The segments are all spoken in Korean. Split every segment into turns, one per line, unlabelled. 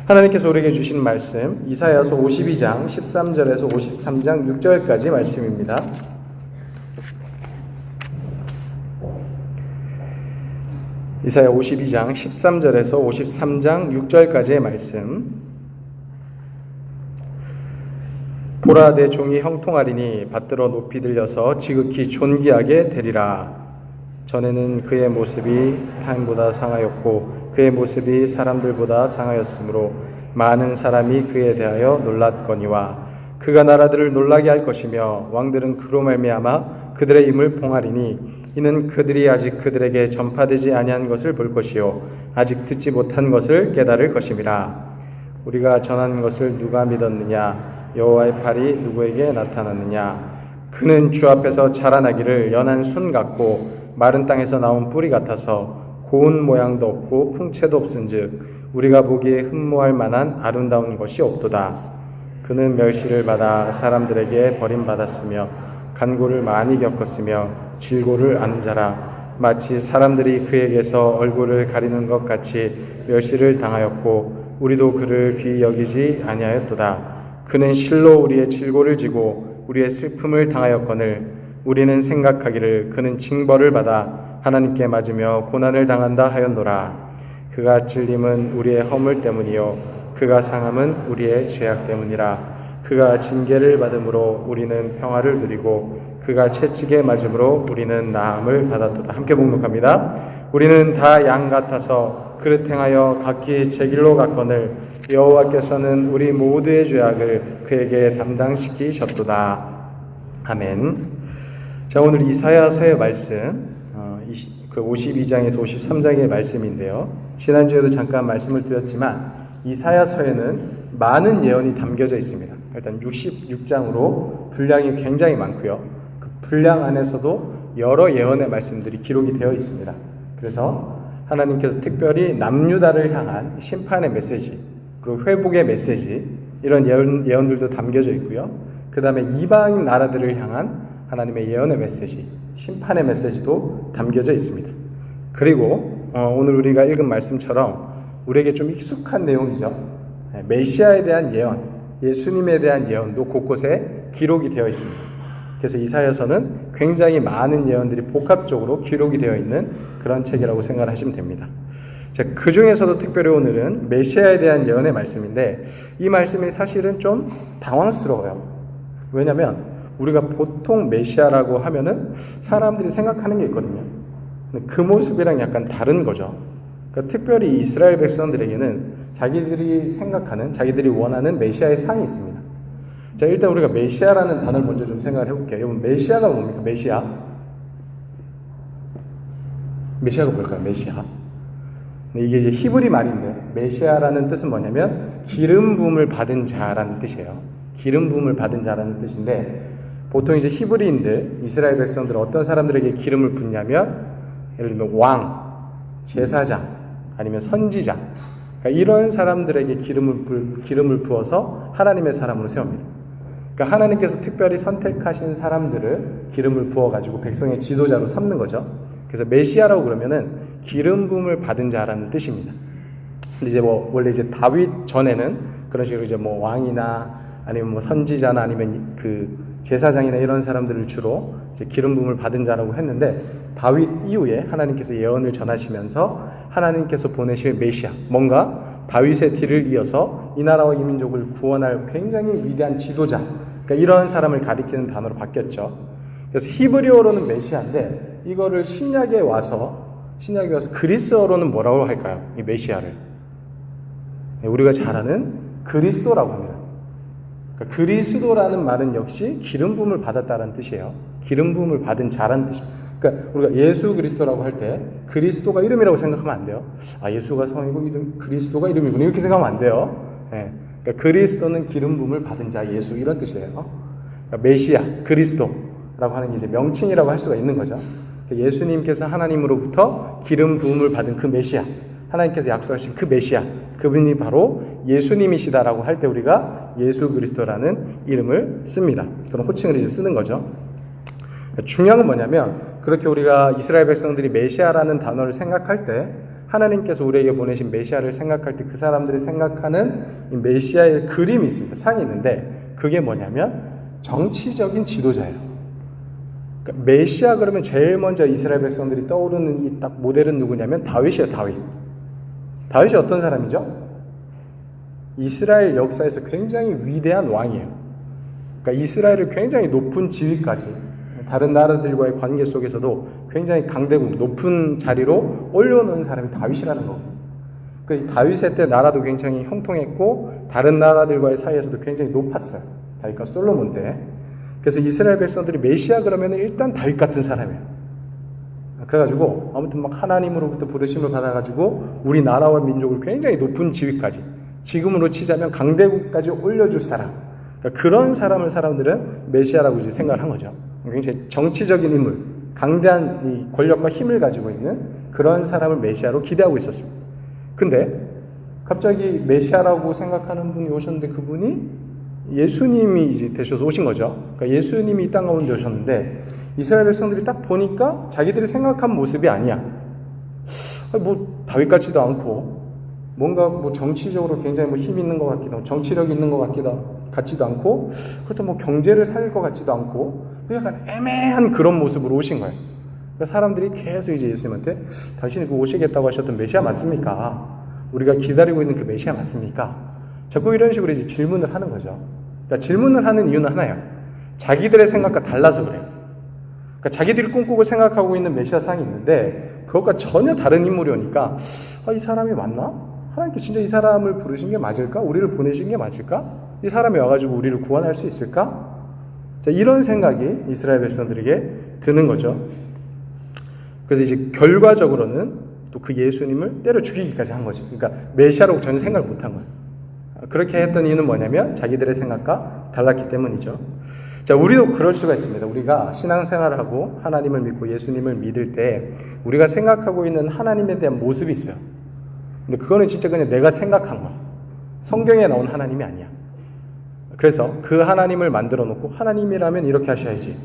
하나님께서 우리에게 주신 말씀 이사야서 52장 13절에서 53장 6절까지 말씀입니다. 이사야 52장 13절에서 53장 6절까지의 말씀. 보라, 내 종이 형통하리니 받들어 높이 들려서 지극히 존귀하게 되리라. 전에는 그의 모습이 타인보다 상하였고 그의 모습이 사람들보다 상하였으므로 많은 사람이 그에 대하여 놀랐거니와 그가 나라들을 놀라게 할 것이며 왕들은 그로 말미암아 그들의 힘을 봉하리니 이는 그들이 아직 그들에게 전파되지 아니한 것을 볼 것이요 아직 듣지 못한 것을 깨달을 것임이라. 우리가 전한 것을 누가 믿었느냐? 여호와의 팔이 누구에게 나타났느냐? 그는 주 앞에서 자라나기를 연한 순 같고 마른 땅에서 나온 뿌리 같아서 고운 모양도 없고 풍채도 없은즉 우리가 보기에 흠모할 만한 아름다운 것이 없도다. 그는 멸시를 받아 사람들에게 버림받았으며 간고를 많이 겪었으며 질고를 아는 자라. 마치 사람들이 그에게서 얼굴을 가리는 것 같이 멸시를 당하였고 우리도 그를 귀히 여기지 아니하였도다. 그는 실로 우리의 질고를 지고 우리의 슬픔을 당하였거늘 우리는 생각하기를 그는 징벌을 받아 하나님께 맞으며 고난을 당한다 하였노라. 그가 찔림은 우리의 허물 때문이요 그가 상함은 우리의 죄악 때문이라. 그가 징계를 받음으로 우리는 평화를 누리고 그가 채찍에 맞음으로 우리는 나음을 받았도다. 함께 봉독합니다. 우리는 다 양 같아서 그릇 행하여 각기 제 길로 갔거늘 여호와께서는 우리 모두의 죄악을 그에게 담당시키셨도다. 아멘. 자, 오늘 이사야서의 말씀 52장에서 53장의 말씀인데요. 지난주에도 잠깐 말씀을 드렸지만 이사야서에는 많은 예언이 담겨져 있습니다. 일단 66장으로 분량이 굉장히 많고요. 그 분량 안에서도 여러 예언의 말씀들이 기록이 되어 있습니다. 그래서 하나님께서 특별히 남유다를 향한 심판의 메시지, 그리고 회복의 메시지, 이런 예언들도 담겨져 있고요. 그 다음에 이방인 나라들을 향한 하나님의 예언의 메시지, 심판의 메시지도 담겨져 있습니다. 그리고 오늘 우리가 읽은 말씀처럼 우리에게 좀 익숙한 내용이죠. 메시아에 대한 예언, 예수님에 대한 예언도 곳곳에 기록이 되어 있습니다. 그래서 이사야서는 굉장히 많은 예언들이 복합적으로 기록이 되어 있는 그런 책이라고 생각하시면 됩니다. 자, 그 중에서도 특별히 오늘은 메시아에 대한 예언의 말씀인데 이 말씀이 사실은 좀 당황스러워요. 왜냐하면 우리가 보통 메시아라고 하면은 사람들이 생각하는 게 있거든요. 근데 그 모습이랑 약간 다른 거죠. 그러니까 특별히 이스라엘 백성들에게는 자기들이 생각하는, 자기들이 원하는 메시아의 상이 있습니다. 자, 일단 우리가 메시아라는 단어를 먼저 좀 생각을 해볼게요. 여러분, 메시아가 뭡니까? 메시아가 뭘까요? 메시아. 이게 이제 히브리 말인데 메시아라는 뜻은 뭐냐면 기름 부음을 받은 자라는 뜻이에요. 기름 부음을 받은 자라는 뜻인데 보통 이제 히브리인들, 이스라엘 백성들 어떤 사람들에게 기름을 붓냐면 예를 들면 왕, 제사장, 아니면 선지자, 그러니까 이런 사람들에게 기름을 부어서 하나님의 사람으로 세웁니다. 그러니까 하나님께서 특별히 선택하신 사람들을 기름을 부어가지고 백성의 지도자로 삼는 거죠. 그래서 메시아라고 그러면은 기름 부음을 받은 자라는 뜻입니다. 근데 이제 원래 이제 다윗 전에는 그런 식으로 이제 왕이나 아니면 선지자나 아니면 그 제사장이나 이런 사람들을 주로 이제 기름 부음을 받은 자라고 했는데 다윗 이후에 하나님께서 예언을 전하시면서 하나님께서 보내실 메시아, 뭔가 다윗의 뒤를 이어서 이 나라와 이 민족을 구원할 굉장히 위대한 지도자, 그러니까 이런 사람을 가리키는 단어로 바뀌었죠. 그래서 히브리어로는 메시아인데 이거를 신약에 와서 그리스어로는 뭐라고 할까요? 이 메시아를 우리가 잘 아는 그리스도라고 합니다. 그러니까 그리스도라는 말은 역시 기름 부음을 받았다는 뜻이에요. 기름 부음을 받은 자라는 뜻입니다. 그러니까 우리가 예수 그리스도라고 할 때 그리스도가 이름이라고 생각하면 안 돼요. 아, 예수가 성이고 그리스도가 이름이구나 이렇게 생각하면 안 돼요. 네. 그러니까 그리스도는 기름 부음을 받은 자 예수 이런 뜻이에요. 그러니까 메시아, 그리스도라고 하는 게 이제 명칭이라고 할 수가 있는 거죠. 그러니까 예수님께서 하나님으로부터 기름 부음을 받은 그 메시아, 하나님께서 약속하신 그 메시아, 그분이 바로 예수님이시다라고 할 때 우리가 예수 그리스도라는 이름을 씁니다. 그런 호칭을 이제 쓰는 거죠. 중요한 건 뭐냐면 그렇게 우리가 이스라엘 백성들이 메시아라는 단어를 생각할 때 하나님께서 우리에게 보내신 메시아를 생각할 때 그 사람들이 생각하는 이 메시아의 그림이 있습니다. 상이 있는데 그게 뭐냐면 정치적인 지도자예요. 그러니까 메시아 그러면 제일 먼저 이스라엘 백성들이 떠오르는 이 딱 모델은 누구냐면 다윗이에요. 다윗. 다윗이 어떤 사람이죠? 이스라엘 역사에서 굉장히 위대한 왕이에요. 그러니까 이스라엘을 굉장히 높은 지위까지 다른 나라들과의 관계 속에서도 굉장히 강대국 높은 자리로 올려놓은 사람이 다윗이라는 거예요. 그 다윗의 때 나라도 굉장히 형통했고 다른 나라들과의 사이에서도 굉장히 높았어요. 다윗과 솔로몬 때. 그래서 이스라엘 백성들이 메시아 그러면 일단 다윗 같은 사람이에요. 그래가지고 아무튼 막 하나님으로부터 부르심을 받아가지고 우리 나라와 민족을 굉장히 높은 지위까지 지금으로 치자면 강대국까지 올려줄 사람. 그러니까 그런 사람을 사람들은 메시아라고 이제 생각을 한 거죠. 굉장히 정치적인 인물, 강대한 이 권력과 힘을 가지고 있는 그런 사람을 메시아로 기대하고 있었습니다. 근데 갑자기 메시아라고 생각하는 분이 오셨는데 그분이 예수님이 이제 되셔서 오신 거죠. 그러니까 예수님이 이 땅 가운데 오셨는데 이스라엘 백성들이 딱 보니까 자기들이 생각한 모습이 아니야. 뭐 다윗 같지도 않고 뭔가 뭐 정치적으로 굉장히 뭐 힘 있는 것 같기도 하고 정치력 있는 것 같지도 않고 그렇다고 뭐 경제를 살릴 것 같지도 않고 약간 애매한 그런 모습으로 오신 거예요. 그러니까 사람들이 계속 이제 예수님한테 당신이 그 오시겠다고 하셨던 메시아 맞습니까? 우리가 기다리고 있는 그 메시아 맞습니까? 자꾸 이런 식으로 이제 질문을 하는 거죠. 그러니까 질문을 하는 이유는 하나예요. 자기들의 생각과 달라서 그래요. 그러니까 자기들이 꿈꾸고 생각하고 있는 메시아상이 있는데 그것과 전혀 다른 인물이 오니까 이 사람이 맞나? 하나님께 진짜 이 사람을 부르신 게 맞을까? 우리를 보내신 게 맞을까? 이 사람이 와가지고 우리를 구원할 수 있을까? 자, 이런 생각이 이스라엘 백성들에게 드는 거죠. 그래서 이제 결과적으로는 또 그 예수님을 때려 죽이기까지 한 거지. 그러니까 메시아라고 전혀 생각을 못한 거예요. 그렇게 했던 이유는 뭐냐면 자기들의 생각과 달랐기 때문이죠. 자, 우리도 그럴 수가 있습니다. 우리가 신앙생활을 하고 하나님을 믿고 예수님을 믿을 때 우리가 생각하고 있는 하나님에 대한 모습이 있어요. 근데 그거는 진짜 그냥 내가 생각한 거야. 성경에 나온 하나님이 아니야. 그래서 그 하나님을 만들어 놓고 하나님이라면 이렇게 하셔야지.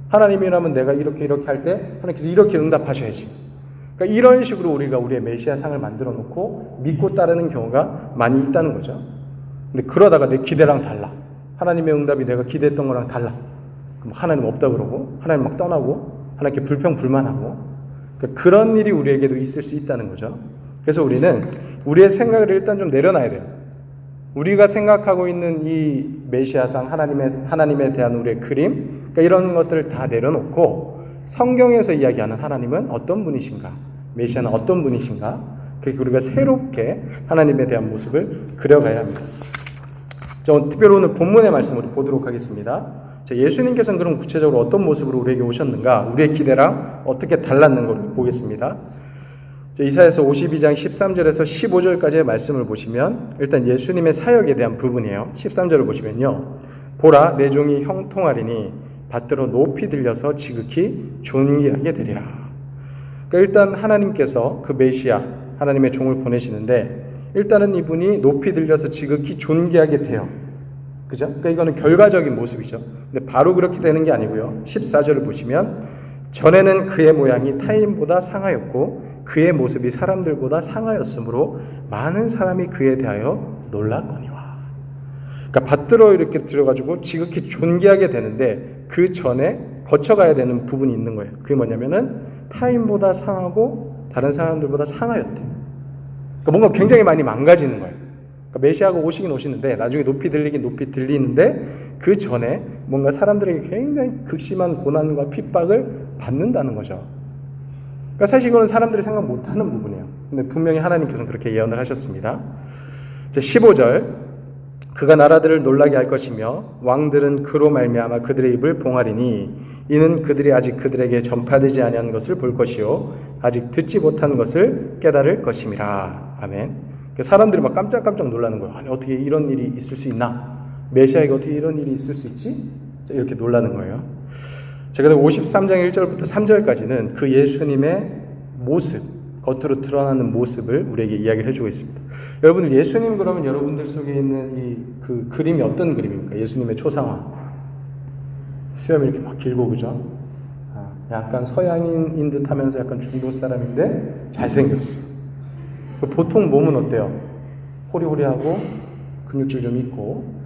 하나님이라면 내가 이렇게 할 때 하나님께서 이렇게 응답하셔야지. 그러니까 이런 식으로 우리가 우리의 메시아상을 만들어 놓고 믿고 따르는 경우가 많이 있다는 거죠. 근데 그러다가 내 기대랑 달라. 하나님의 응답이 내가 기대했던 거랑 달라. 그럼 하나님 없다 그러고 하나님 막 떠나고 하나님께 불평불만하고 그러니까 그런 일이 우리에게도 있을 수 있다는 거죠. 그래서 우리는 우리의 생각을 일단 좀 내려놔야 돼요. 우리가 생각하고 있는 이 메시아상 하나님에 대한 우리의 그림 그러니까 이런 것들을 다 내려놓고 성경에서 이야기하는 하나님은 어떤 분이신가 메시아는 어떤 분이신가 그렇게 우리가 새롭게 하나님에 대한 모습을 그려가야 합니다. 특별히 오늘 본문의 말씀을 보도록 하겠습니다. 예수님께서는 그럼 구체적으로 어떤 모습으로 우리에게 오셨는가 우리의 기대랑 어떻게 달랐는가 보겠습니다. 이사야서 52장 13절에서 15절까지의 말씀을 보시면 일단 예수님의 사역에 대한 부분이에요. 13절을 보시면요. 보라 내 종이 형통하리니 받들어 높이 들려서 지극히 존귀하게 되리라. 그러니까 일단 하나님께서 그 메시아 하나님의 종을 보내시는데 일단은 이분이 높이 들려서 지극히 존귀하게 돼요. 그죠? 그러니까 이거는 결과적인 모습이죠. 근데 바로 그렇게 되는 게 아니고요. 14절을 보시면 전에는 그의 모양이 타인보다 상하였고 그의 모습이 사람들보다 상하였으므로 많은 사람이 그에 대하여 놀랐거니와. 그러니까 받들어 이렇게 들어가지고 지극히 존귀하게 되는데 그 전에 거쳐가야 되는 부분이 있는 거예요. 그게 뭐냐면은 타인보다 상하고 다른 사람들보다 상하였대. 그러니까 뭔가 굉장히 많이 망가지는 거예요. 그러니까 메시아가 오시긴 오시는데 나중에 높이 들리는데 그 전에 뭔가 사람들에게 굉장히 극심한 고난과 핍박을 받는다는 거죠. 그러니까 사실 이거는 사람들이 생각 못하는 부분이에요. 근데 분명히 하나님께서는 그렇게 예언을 하셨습니다. 15절 그가 나라들을 놀라게 할 것이며 왕들은 그로 말미암아 그들의 입을 봉하리니 이는 그들이 아직 그들에게 전파되지 아니한 것을 볼 것이요 아직 듣지 못한 것을 깨달을 것임이라. 아멘. 사람들이 막 깜짝깜짝 놀라는 거예요. 아니 어떻게 이런 일이 있을 수 있나? 메시아에게 어떻게 이런 일이 있을 수 있지? 이렇게 놀라는 거예요. 제가 53장 1절부터 3절까지는 그 예수님의 모습, 겉으로 드러나는 모습을 우리에게 이야기를 해주고 있습니다. 여러분들 예수님 그러면 여러분들 속에 있는 이 그 그림이 어떤 그림입니까? 예수님의 초상화. 수염이 이렇게 막 길고 그죠? 약간 서양인인 듯 하면서 약간 중동 사람인데 잘생겼어. 보통 몸은 어때요? 호리호리하고 근육질 좀 있고.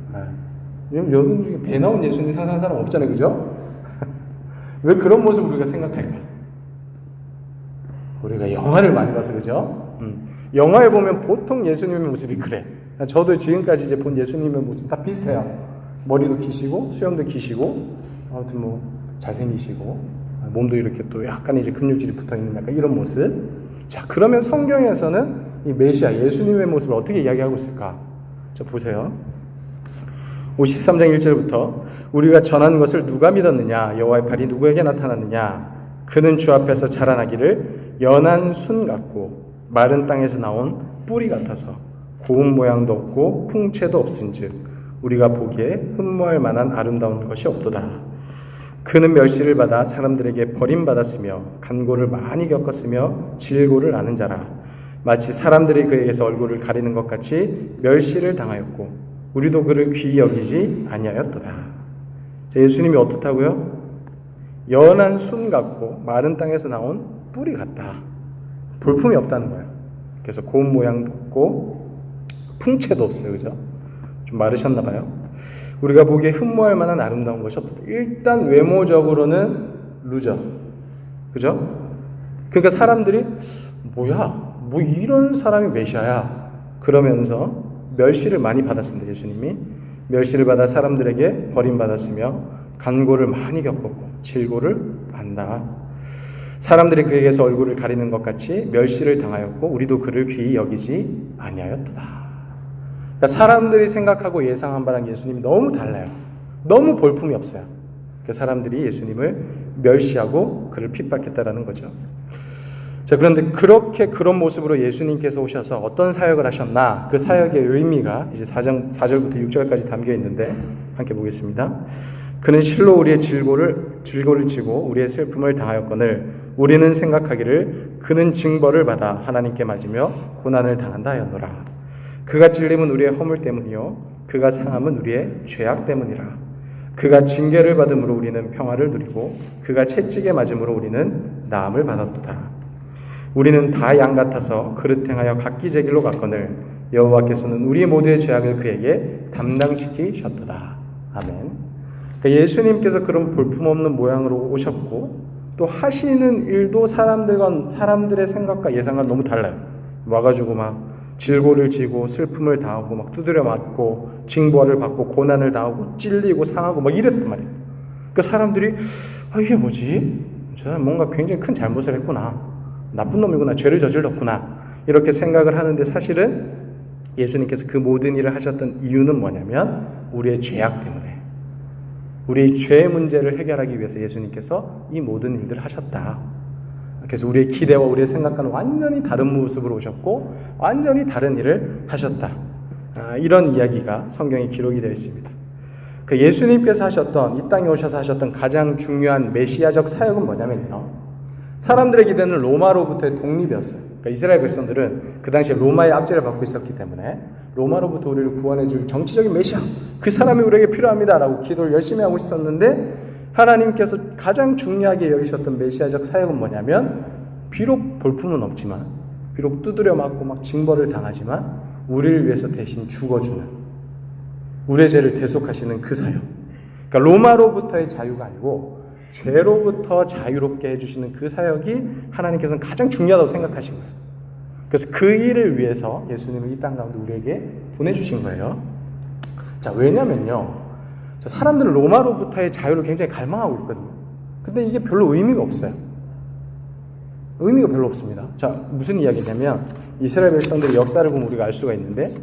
왜냐면 여기 중에 배 나온 예수님 상상하는 사람 없잖아요, 그죠? 왜 그런 모습을 우리가 생각할까? 우리가 영화를 많이 봐서 그죠? 영화에 보면 보통 예수님의 모습이 그래. 저도 지금까지 이제 본 예수님의 모습 다 비슷해요. 머리도 기시고 수염도 기시고 아무튼 뭐 잘생기시고 몸도 이렇게 또 약간 이제 근육질이 붙어 있는 약간 이런 모습. 자, 그러면 성경에서는 이 메시아 예수님의 모습을 어떻게 이야기하고 있을까? 자, 보세요. 53장 1절부터 우리가 전한 것을 누가 믿었느냐? 여호와의 팔이 누구에게 나타났느냐? 그는 주 앞에서 자라나기를 연한 순 같고 마른 땅에서 나온 뿌리 같아서 고운 모양도 없고 풍채도 없은즉 우리가 보기에 흠모할 만한 아름다운 것이 없도다. 그는 멸시를 받아 사람들에게 버림받았으며 간고를 많이 겪었으며 질고를 아는 자라. 마치 사람들이 그에게서 얼굴을 가리는 것 같이 멸시를 당하였고 우리도 그를 귀히 여기지 아니하였도다. 예수님이 어떻다고요? 연한 순 같고 마른 땅에서 나온 뿌리 같다. 볼품이 없다는 거예요. 그래서 고운 모양도 없고 풍채도 없어요. 그죠? 좀 마르셨나 봐요. 우리가 보기에 흠모할 만한 아름다운 것이 없다. 일단 외모적으로는 루저. 그죠? 그러니까 사람들이 뭐야? 뭐 이런 사람이 메시아야. 그러면서 멸시를 많이 받았습니다. 예수님이. 멸시를 받아 사람들에게 버림받았으며 간고를 많이 겪었고 질고를 안다. 사람들이 그에게서 얼굴을 가리는 것 같이 멸시를 당하였고 우리도 그를 귀히 여기지 아니하였도다. 그러니까 사람들이 생각하고 예상한 바랑 예수님이 너무 달라요. 너무 볼품이 없어요. 그러니까 사람들이 예수님을 멸시하고 그를 핍박했다라는 거죠. 자, 그런데 그런 모습으로 예수님께서 오셔서 어떤 사역을 하셨나? 그 사역의 의미가 이제 4절부터 6절까지 담겨 있는데 함께 보겠습니다. 그는 실로 우리의 질고를 지고 우리의 슬픔을 당하였거늘 우리는 생각하기를 그는 징벌을 받아 하나님께 맞으며 고난을 당한다 하였노라. 그가 찔림은 우리의 허물 때문이요 그가 상함은 우리의 죄악 때문이라. 그가 징계를 받음으로 우리는 평화를 누리고 그가 채찍에 맞음으로 우리는 나음을 받았도다. 우리는 다 양 같아서 그릇 행하여 각기 제 길로 갔거늘 여호와께서는 우리 모두의 죄악을 그에게 담당시키셨도다. 아멘. 그러니까 예수님께서 그런 볼품없는 모양으로 오셨고 또 하시는 일도 사람들의 생각과 예상과 너무 달라요. 와가지고 막 질고를 지고 슬픔을 당하고 막 두드려 맞고 징벌을 받고 고난을 당하고 찔리고 상하고 막 이랬단 말이에요. 그러니까 사람들이 이게 뭐지? 저 사람 뭔가 굉장히 큰 잘못을 했구나. 나쁜 놈이구나. 죄를 저질렀구나. 이렇게 생각을 하는데 사실은 예수님께서 그 모든 일을 하셨던 이유는 뭐냐면 우리의 죄악 때문에 우리의 죄 문제를 해결하기 위해서 예수님께서 이 모든 일들을 하셨다. 그래서 우리의 기대와 우리의 생각과는 완전히 다른 모습으로 오셨고 완전히 다른 일을 하셨다. 이런 이야기가 성경에 기록이 되어 있습니다. 그 예수님께서 하셨던 이 땅에 오셔서 하셨던 가장 중요한 메시아적 사역은 뭐냐면요. 사람들의 기대는 로마로부터의 독립이었어요. 그러니까 이스라엘 백성들은 그 당시에 로마의 압제를 받고 있었기 때문에 로마로부터 우리를 구원해 줄 정치적인 메시아 그 사람이 우리에게 필요합니다라고 기도를 열심히 하고 있었는데 하나님께서 가장 중요하게 여기셨던 메시아적 사역은 뭐냐면 비록 볼품은 없지만 비록 두드려 맞고 막 징벌을 당하지만 우리를 위해서 대신 죽어주는 우리의 죄를 대속하시는 그 사역. 그러니까 로마로부터의 자유가 아니고 죄로부터 자유롭게 해주시는 그 사역이 하나님께서는 가장 중요하다고 생각하신 거예요. 그래서 그 일을 위해서 예수님을 이 땅 가운데 우리에게 보내주신 거예요. 자, 왜냐면요. 사람들은 로마로부터의 자유를 굉장히 갈망하고 있거든요. 근데 이게 별로 의미가 없어요. 의미가 별로 없습니다. 자, 무슨 이야기냐면 이스라엘 백성들의 역사를 보면 우리가 알 수가 있는데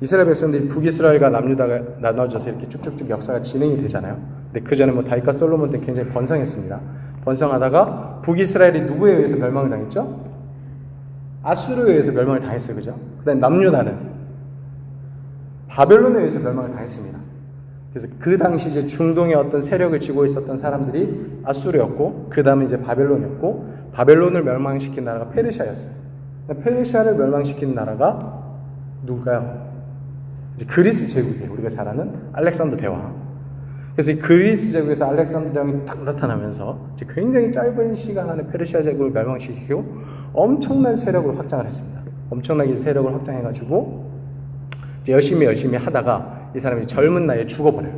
이스라엘 백성들이 북이스라엘과 남유다가 나눠져서 이렇게 쭉쭉쭉 역사가 진행이 되잖아요. 근데 그 전에 뭐 다윗과 솔로몬 때 굉장히 번성했습니다. 번성하다가 북이스라엘이 누구에 의해서 멸망을 당했죠? 아수르에 의해서 멸망을 당했어요. 그죠? 그 다음에 남유다는 바벨론에 의해서 멸망을 당했습니다. 그래서 그 당시 이제 중동의 어떤 세력을 쥐고 있었던 사람들이 아수르였고, 그 다음에 이제 바벨론이었고, 바벨론을 멸망시킨 나라가 페르시아였어요. 페르시아를 멸망시킨 나라가 누굴까요? 이제 그리스 제국이에요. 우리가 잘 아는 알렉산더 대왕. 그래서 이 그리스 제국에서 알렉산더 대왕이 딱 나타나면서 이제 굉장히 짧은 시간 안에 페르시아 제국을 멸망시키고 엄청난 세력으로 확장을 했습니다. 엄청나게 세력을 확장해가지고 이제 열심히 하다가 이 사람이 젊은 나이에 죽어버려요.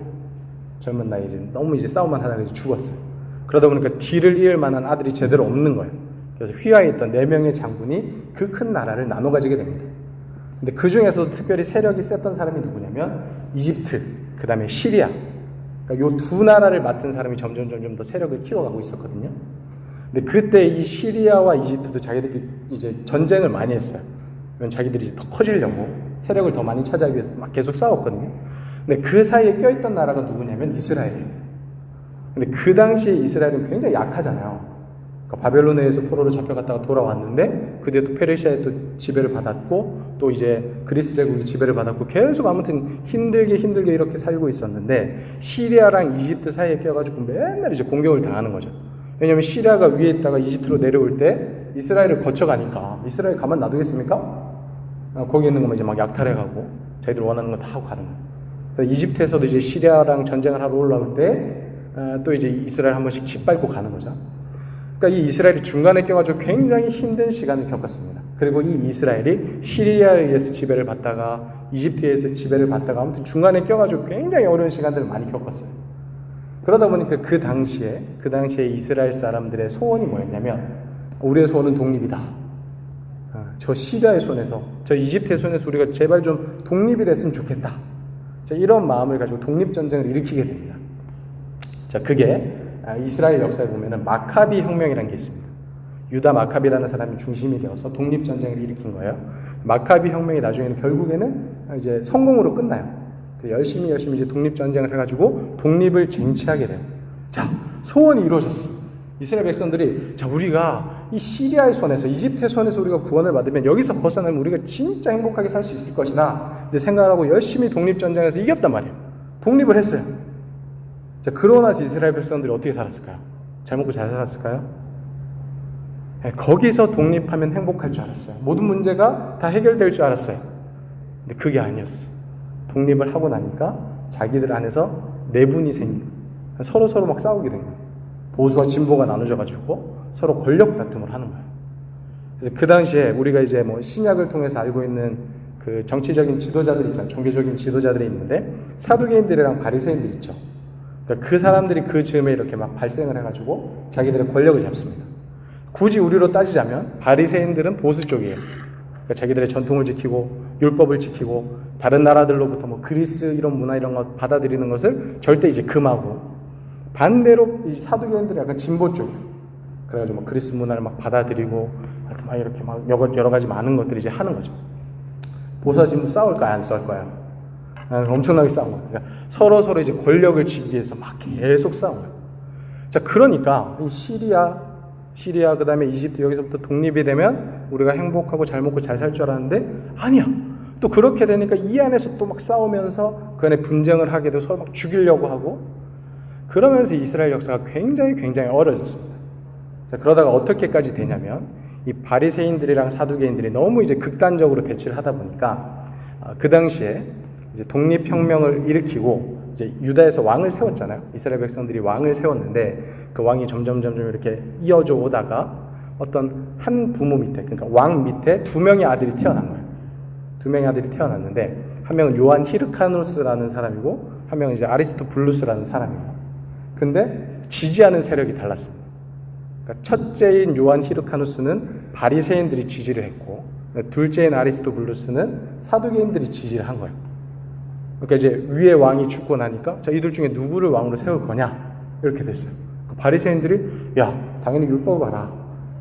젊은 나이에 이제 너무 이제 싸움만 하다가 이제 죽었어요. 그러다 보니까 뒤를 이을 만한 아들이 제대로 없는 거예요. 그래서 휘하에 있던 4명의 장군이 그 큰 나라를 나눠 가지게 됩니다. 근데 그 중에서도 특별히 세력이 셌던 사람이 누구냐면 이집트, 그 다음에 시리아. 그러니까 요 두 나라를 맡은 사람이 점점 더 세력을 키워가고 있었거든요. 근데 그때 이 시리아와 이집트도 자기들이 이제 전쟁을 많이 했어요. 왜냐면 자기들이 이제 더 커지려고 세력을 더 많이 차지하기 위해서 막 계속 싸웠거든요. 근데 그 사이에 껴있던 나라가 누구냐면 이스라엘이에요. 근데 그 당시에 이스라엘은 굉장히 약하잖아요. 그러니까 바벨론에 의해서 포로로 잡혀갔다가 돌아왔는데 그 뒤에 또 페르시아에 또 지배를 받았고 또 이제 그리스 제국이 지배를 받았고 계속 아무튼 힘들게 이렇게 살고 있었는데 시리아랑 이집트 사이에 껴가지고 맨날 이제 공격을 당하는 거죠. 왜냐면 시리아가 위에 있다가 이집트로 내려올 때 이스라엘을 거쳐가니까 이스라엘 가만 놔두겠습니까? 거기 있는 거면 이제 막 약탈해가고 자기들 원하는 거 다 하고 가는 거예요. 이집트에서도 이제 시리아랑 전쟁을 하러 올라올 때 또 이제 이스라엘 한 번씩 짓밟고 가는 거죠. 그러니까 이 이스라엘이 중간에 껴가지고 굉장히 힘든 시간을 겪었습니다. 그리고 이 이스라엘이 시리아에 의해서 지배를 받다가 이집트에 의해서 지배를 받다가 아무튼 중간에 껴가지고 굉장히 어려운 시간들을 많이 겪었어요. 그러다 보니까 그 당시에 이스라엘 사람들의 소원이 뭐였냐면 우리의 소원은 독립이다. 저 시리아의 손에서 저 이집트의 손에서 우리가 제발 좀 독립이 됐으면 좋겠다. 자, 이런 마음을 가지고 독립전쟁을 일으키게 됩니다. 자, 그게 이스라엘 역사에 보면은 마카비 혁명이라는 게 있습니다. 유다 마카비라는 사람이 중심이 되어서 독립전쟁을 일으킨 거예요. 마카비 혁명이 나중에는 결국에는 이제 성공으로 끝나요. 열심히 이제 독립전쟁을 해가지고 독립을 쟁취하게 돼요. 자, 소원이 이루어졌어. 이스라엘 백성들이 자, 우리가 이 시리아의 손에서 이집트의 손에서 우리가 구원을 받으면 여기서 벗어나면 우리가 진짜 행복하게 살 수 있을 것이다. 이제 생각하고 열심히 독립전쟁에서 이겼단 말이에요. 독립을 했어요. 자, 그러고 나서 이스라엘 백성들이 어떻게 살았을까요? 잘 먹고 잘 살았을까요? 네, 거기서 독립하면 행복할 줄 알았어요. 모든 문제가 다 해결될 줄 알았어요. 근데 그게 아니었어. 독립을 하고 나니까 자기들 안에서 내분이 생기고 서로 막 싸우게 된 거예요. 보수와 진보가 나눠져가지고 서로 권력 다툼을 하는 거예요. 그래서 그 당시에 우리가 이제 뭐 신약을 통해서 알고 있는 그 정치적인 지도자들이 있잖아요. 종교적인 지도자들이 있는데 사두개인들이랑 바리새인들 있죠. 그러니까 그 사람들이 그 즈음에 이렇게 막 발생을 해가지고 자기들의 권력을 잡습니다. 굳이 우리로 따지자면 바리새인들은 보수 쪽이에요. 그러니까 자기들의 전통을 지키고 율법을 지키고 다른 나라들로부터 뭐 그리스 이런 문화 이런 거 받아들이는 것을 절대 이제 금하고 반대로 이 사두개인들은 약간 진보 쪽이에요. 그래가지고 뭐 그리스 문화를 막 받아들이고 막 이렇게 막 여러 가지 많은 것들을 이제 하는 거죠. 보수와 진보 싸울까요? 안 싸울까요? 엄청나게 싸운 거예요. 그러니까 서로 이제 권력을 지기 위해서 막 계속 싸워요. 자, 그러니까 이 시리아 그 다음에 이집트 여기서부터 독립이 되면 우리가 행복하고 잘 먹고 잘 살 줄 알았는데 아니야. 또 그렇게 되니까 이 안에서 또 막 싸우면서 그 안에 분쟁을 하게 되고 서로 막 죽이려고 하고 그러면서 이스라엘 역사가 굉장히 어려졌습니다. 자, 그러다가 어떻게까지 되냐면 이 바리새인들이랑 사두개인들이 너무 이제 극단적으로 대치를 하다 보니까 그 당시에 이제 독립혁명을 일으키고 이제 유다에서 왕을 세웠잖아요. 이스라엘 백성들이 왕을 세웠는데 그 왕이 점점 이렇게 이어져 오다가 어떤 한 부모 밑에, 그러니까 왕 밑에 2명의 아들이 태어난 거예요. 2명의 아들이 태어났는데 한 명은 요한 히르카누스라는 사람이고 한 명은 이제 아리스토블루스라는 사람이에요. 근데 지지하는 세력이 달랐습니다. 그러니까 첫째인 요한 히르카누스는 바리새인들이 지지를 했고 둘째인 아리스토블루스는 사두개인들이 지지를 한 거예요. 그러니까 이제 위에 왕이 죽고 나니까 자, 이들 중에 누구를 왕으로 세울 거냐 이렇게 됐어요. 바리새인들이 야, 당연히 율법을 봐라.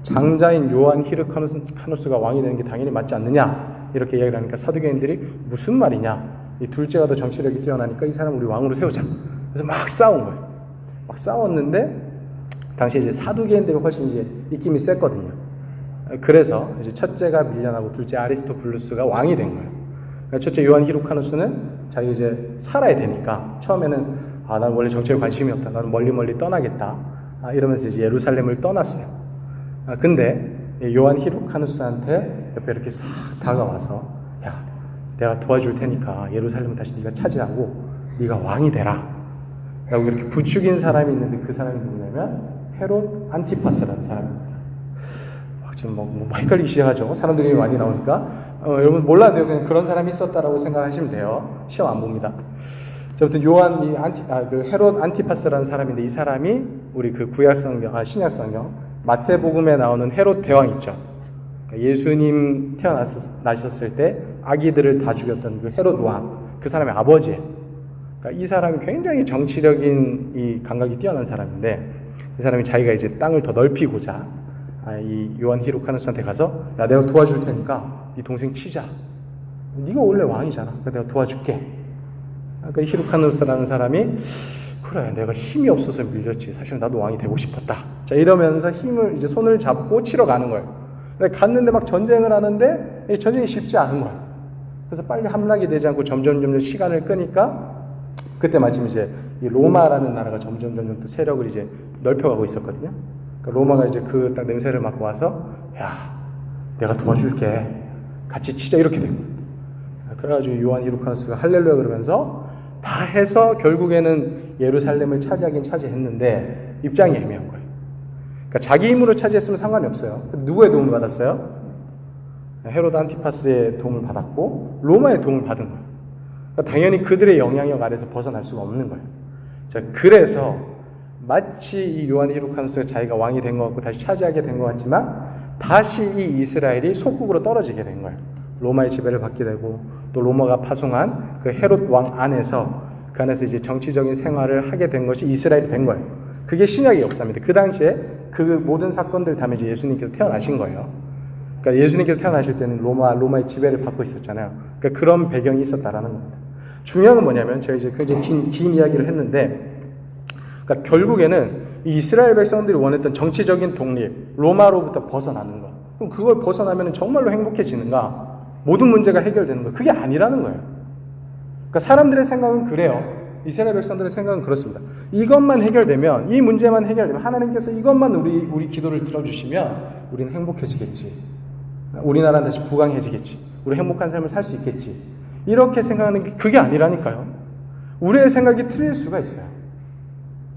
장자인 요한 히르카누스가 왕이 되는 게 당연히 맞지 않느냐 이렇게 이야기를 하니까 사두개인들이 무슨 말이냐. 이 둘째가 더 정치력이 뛰어나니까 이 사람 우리 왕으로 세우자. 그래서 막 싸운 거예요. 막 싸웠는데 당시에 이제 사두개인들이 훨씬 이제 입김이 셌거든요. 그래서 이제 첫째가 밀려나고 둘째 아리스토블루스가 왕이 된 거예요. 그러니까 첫째 요한 히르카누스는 자기 이제 살아야 되니까 처음에는 난 원래 정치에 관심이 없다. 나는 멀리 떠나겠다. 이러면서 이제 예루살렘을 떠났어요. 근데 요한 히르카누스한테 옆에 이렇게 싹 다가와서 야, 내가 도와줄 테니까 예루살렘을 다시 네가 차지하고 네가 왕이 되라. 라고 이렇게 부추긴 사람이 있는데 그 사람이 누구냐면 헤롯 안티파스라는 사람입니다. 지금 뭐 헷갈리기 시작하죠. 사람들이 많이 나오니까. 여러분 몰라도요. 그냥 그런 사람이 있었다라고 생각하시면 돼요. 시험 안 봅니다. 아무튼 요한 그 헤롯 안티파스라는 사람인데 이 사람이 우리 그 신약 성경 마태복음에 나오는 헤롯 대왕 있죠. 그러니까 예수님 태어나셨을 때 아기들을 다 죽였던 그 헤롯 왕, 그 사람의 아버지예요. 그러니까 이 사람이 굉장히 정치력인 이 감각이 뛰어난 사람인데 이 사람이 자기가 이제 땅을 더 넓히고자 이 요한 히루카누스한테 가서 야 내가 도와줄 테니까 네 동생 치자. 네가 원래 왕이잖아. 그러니까 내가 도와줄게. 그러니까 히루카누스라는 사람이 그래 내가 힘이 없어서 밀렸지. 사실 나도 왕이 되고 싶었다. 자 이러면서 힘을 이제 손을 잡고 치러 가는 거예요. 근데 갔는데 막 전쟁을 하는데 이 전쟁이 쉽지 않은 거예요. 그래서 빨리 함락이 되지 않고 점점 시간을 끄니까 그때 마침 이제 이 로마라는 나라가 점점 또 세력을 이제 넓혀가고 있었거든요. 그러니까 로마가 이제 그 딱 냄새를 맡고 와서 야 내가 도와줄게. 같이 치자 이렇게 된 거예요. 그래가지고 요한 히루카누스가 할렐루야 그러면서 다 해서 결국에는 예루살렘을 차지하긴 차지했는데 입장이 애매한 거예요. 그러니까 자기 힘으로 차지했으면 상관이 없어요. 누구의 도움을 받았어요? 헤로드 안티파스의 도움을 받았고 로마의 도움을 받은 거예요. 그러니까 당연히 그들의 영향력 아래서 벗어날 수가 없는 거예요. 자, 그래서 마치 이 요한 히루카누스가 자기가 왕이 된 것 같고 다시 차지하게 된 것 같지만 다시 이 이스라엘이 속국으로 떨어지게 된 거예요. 로마의 지배를 받게 되고 또 로마가 파송한 그 헤롯 왕 안에서 그 안에서 이제 정치적인 생활을 하게 된 것이 이스라엘이 된 거예요. 그게 신약의 역사입니다. 그 당시에 그 모든 사건들 다음에 이제 예수님께서 태어나신 거예요. 그러니까 예수님께서 태어나실 때는 로마의 지배를 받고 있었잖아요. 그러니까 그런 배경이 있었다라는 겁니다. 중요한 건 뭐냐면 제가 이제 굉장히 긴 이야기를 했는데 그러니까 결국에는 이 이스라엘 백성들이 원했던 정치적인 독립, 로마로부터 벗어나는 거. 그럼 그걸 벗어나면 정말로 행복해지는가? 모든 문제가 해결되는 거. 그게 아니라는 거예요. 그러니까 사람들의 생각은 그래요. 이스라엘 백성들의 생각은 그렇습니다. 이것만 해결되면, 이 문제만 해결되면 하나님께서 이것만 우리 기도를 들어주시면 우리는 행복해지겠지. 우리나라는 다시 부강해지겠지. 우리 행복한 삶을 살 수 있겠지. 이렇게 생각하는 게 그게 아니라니까요. 우리의 생각이 틀릴 수가 있어요.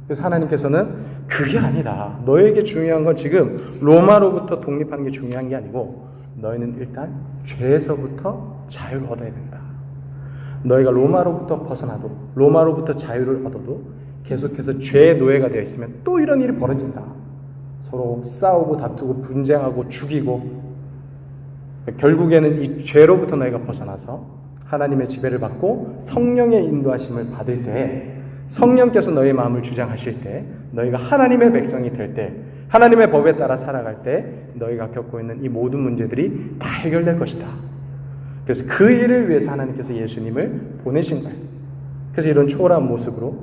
그래서 하나님께서는 그게 아니다. 너에게 중요한 건 지금 로마로부터 독립하는 게 중요한 게 아니고 너희는 일단 죄에서부터 자유를 얻어야 된다. 너희가 로마로부터 벗어나도 로마로부터 자유를 얻어도 계속해서 죄의 노예가 되어 있으면 또 이런 일이 벌어진다. 서로 싸우고 다투고 분쟁하고 죽이고 결국에는 이 죄로부터 너희가 벗어나서 하나님의 지배를 받고 성령의 인도하심을 받을 때 성령께서 너희 마음을 주장하실 때 너희가 하나님의 백성이 될 때 하나님의 법에 따라 살아갈 때 너희가 겪고 있는 이 모든 문제들이 다 해결될 것이다. 그래서 그 일을 위해서 하나님께서 예수님을 보내신 거예요. 그래서 이런 초월한 모습으로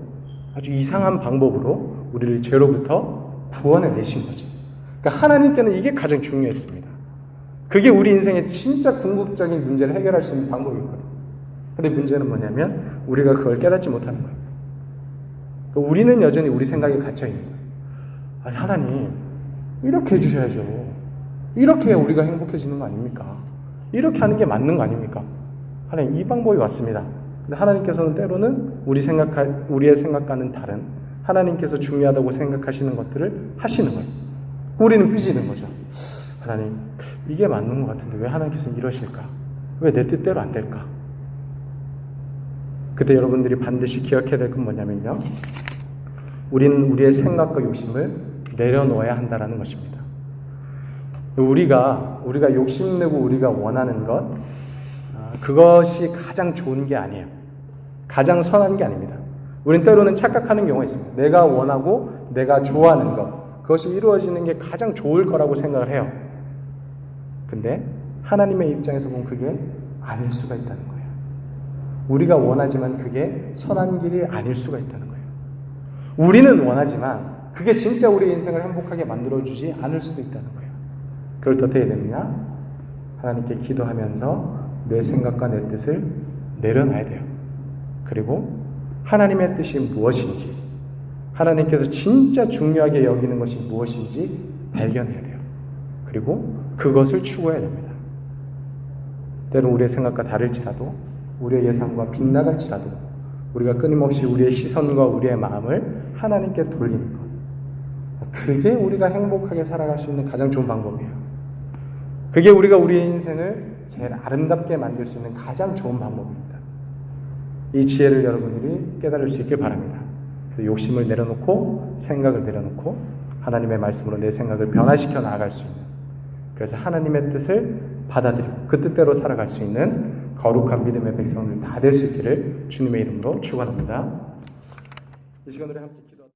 아주 이상한 방법으로 우리를 죄로부터 구원해 내신 거죠. 그러니까 하나님께는 이게 가장 중요했습니다. 그게 우리 인생의 진짜 궁극적인 문제를 해결할 수 있는 방법이거든요. 근데 문제는 뭐냐면 우리가 그걸 깨닫지 못하는 거예요. 그러니까 우리는 여전히 우리 생각에 갇혀 있는 거예요. 아니 하나님 이렇게 해주셔야죠. 이렇게 해야 우리가 행복해지는 거 아닙니까? 이렇게 하는 게 맞는 거 아닙니까? 하나님 이 방법이 맞습니다. 근데 하나님께서는 때로는 우리의 생각과는 다른 하나님께서 중요하다고 생각하시는 것들을 하시는 거예요. 우리는 삐지는 거죠. 하나님 이게 맞는 것 같은데 왜 하나님께서는 이러실까? 왜 내 뜻대로 안 될까? 그때 여러분들이 반드시 기억해야 될 건 뭐냐면요. 우리는 우리의 생각과 욕심을 내려놓아야 한다는 것입니다. 우리가 욕심내고 우리가 원하는 것, 그것이 가장 좋은 게 아니에요. 가장 선한 게 아닙니다. 우린 때로는 착각하는 경우가 있습니다. 내가 원하고 내가 좋아하는 것, 그것이 이루어지는 게 가장 좋을 거라고 생각을 해요. 근데 하나님의 입장에서 보면 그게 아닐 수가 있다는 거예요. 우리가 원하지만 그게 선한 길이 아닐 수가 있다는 거예요. 우리는 원하지만 그게 진짜 우리 인생을 행복하게 만들어주지 않을 수도 있다는 거예요. 그럴 때 어떻게 되느냐? 하나님께 기도하면서 내 생각과 내 뜻을 내려놔야 돼요. 그리고 하나님의 뜻이 무엇인지, 하나님께서 진짜 중요하게 여기는 것이 무엇인지 발견해야 돼요. 그리고 그것을 추구해야 됩니다. 때로는 우리의 생각과 다를지라도, 우리의 예상과 빗나갈지라도 우리가 끊임없이 우리의 시선과 우리의 마음을 하나님께 돌리는 것, 그게 우리가 행복하게 살아갈 수 있는 가장 좋은 방법이에요. 그게 우리가 우리의 인생을 제일 아름답게 만들 수 있는 가장 좋은 방법입니다. 이 지혜를 여러분들이 깨달을 수 있길 바랍니다. 그 욕심을 내려놓고 생각을 내려놓고 하나님의 말씀으로 내 생각을 변화시켜 나아갈 수 있는, 그래서 하나님의 뜻을 받아들이고 그 뜻대로 살아갈 수 있는 거룩한 믿음의 백성들 다 될 수 있기를 주님의 이름으로 축원합니다. 이 시간 우리 함께